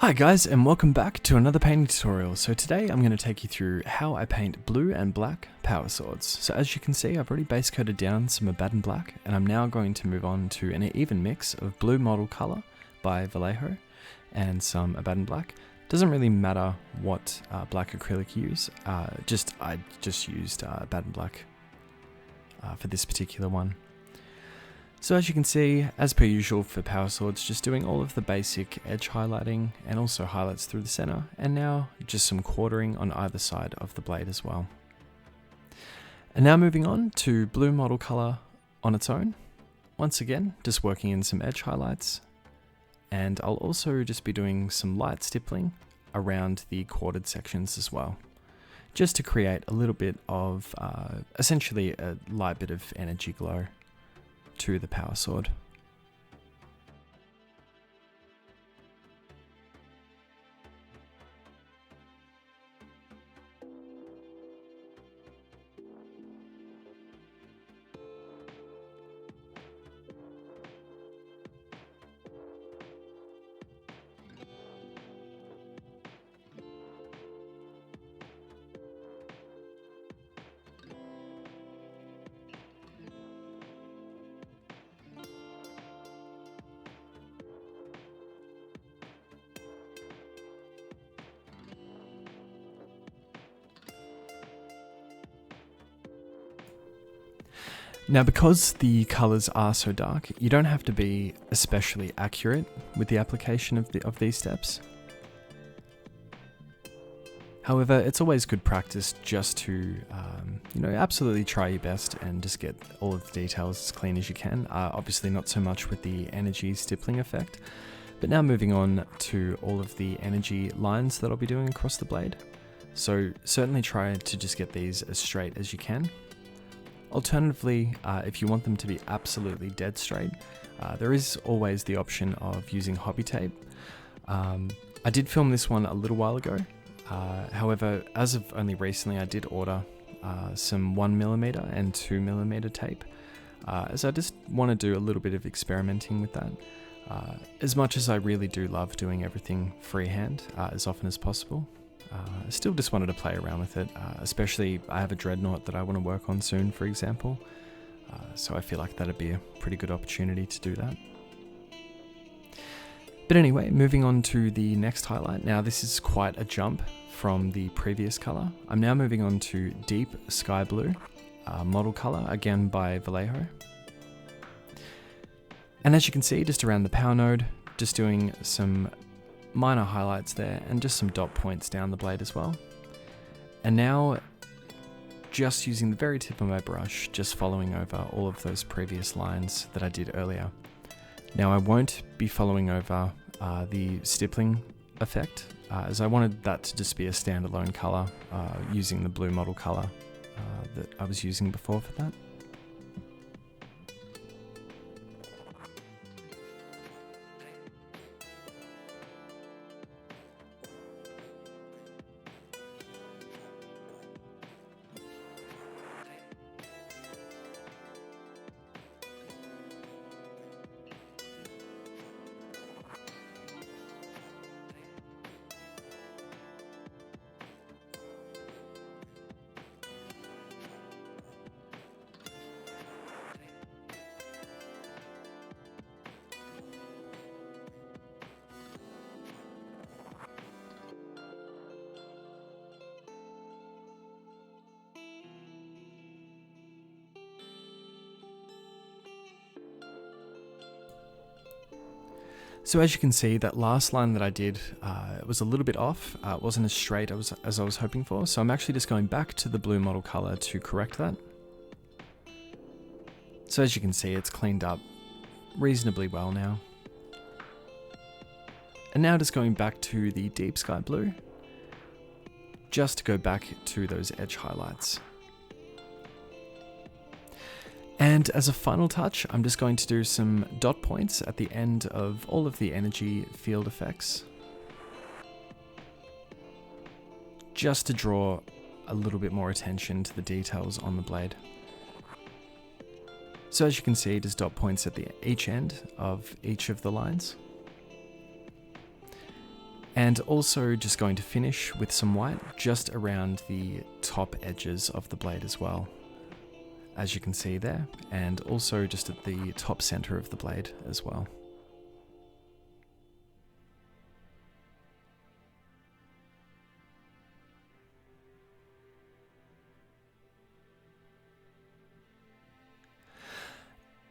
Hi guys, and welcome back to another painting tutorial. So today I'm going to take you through how I paint blue and black power swords. So as you can see, I've already base coated down some ABADDON black, and I'm now going to move on to an even mix of blue model color by VALLEJO and some ABADDON black. Doesn't really matter what black acrylic you use, I just used ABADDON black for this particular one. So as you can see, as per usual for power swords, just doing all of the basic edge highlighting and also highlights through the center, and now just some quartering on either side of the blade as well. And now moving on to blue model color on its own. Once again, just working in some edge highlights, and I'll also just be doing some light stippling around the quartered sections as well, just to create a little bit of, essentially a light bit of energy glow to the power sword. Now, because the colors are so dark, you don't have to be especially accurate with the application of these steps. However, it's always good practice just to, absolutely try your best and just get all of the details as clean as you can. Obviously not so much with the energy stippling effect, but now moving on to all of the energy lines that I'll be doing across the blade. So certainly try to just get these as straight as you can. Alternatively, if you want them to be absolutely dead straight, there is always the option of using hobby tape. I did film this one a little while ago. However, as of only recently, I did order some 1mm and 2mm tape, as I just want to do a little bit of experimenting with that. As much as I really do love doing everything freehand as often as possible, I still just wanted to play around with it, especially I have a dreadnought that I want to work on soon, for example, so I feel like that'd be a pretty good opportunity to do that. But anyway, moving on to the next highlight. Now this is quite a jump from the previous color. I'm now moving on to deep sky blue model color, again by VALLEJO. And as you can see, just around the power node, just doing some minor highlights there and just some dot points down the blade as well. And now just using the very tip of my brush, just following over all of those previous lines that I did earlier. Now I won't be following over the stippling effect, as I wanted that to just be a standalone color using the blue model color that I was using before for that. So as you can see, that last line that I did was a little bit off. It wasn't as straight as I was hoping for. So I'm actually just going back to the blue model color to correct that. So as you can see, it's cleaned up reasonably well now. And now just going back to the deep sky blue, just to go back to those edge highlights. And as a final touch, I'm just going to do some dot points at the end of all of the energy field effects, just to draw a little bit more attention to the details on the blade. So as you can see, just dot points at each end of each of the lines. And also just going to finish with some white just around the top edges of the blade as well, as you can see there, and also just at the top center of the blade as well.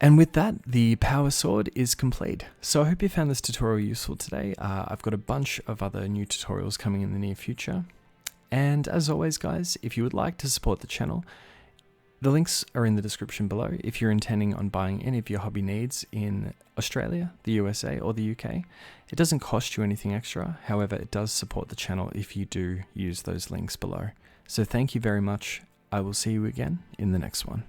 And with that, the power sword is complete. So I hope you found this tutorial useful today. I've got a bunch of other new tutorials coming in the near future. And as always, guys, if you would like to support the channel, the links are in the description below. If you're intending on buying any of your hobby needs in Australia, the USA, or the UK, it doesn't cost you anything extra. However, it does support the channel if you do use those links below. So thank you very much. I will see you again in the next one.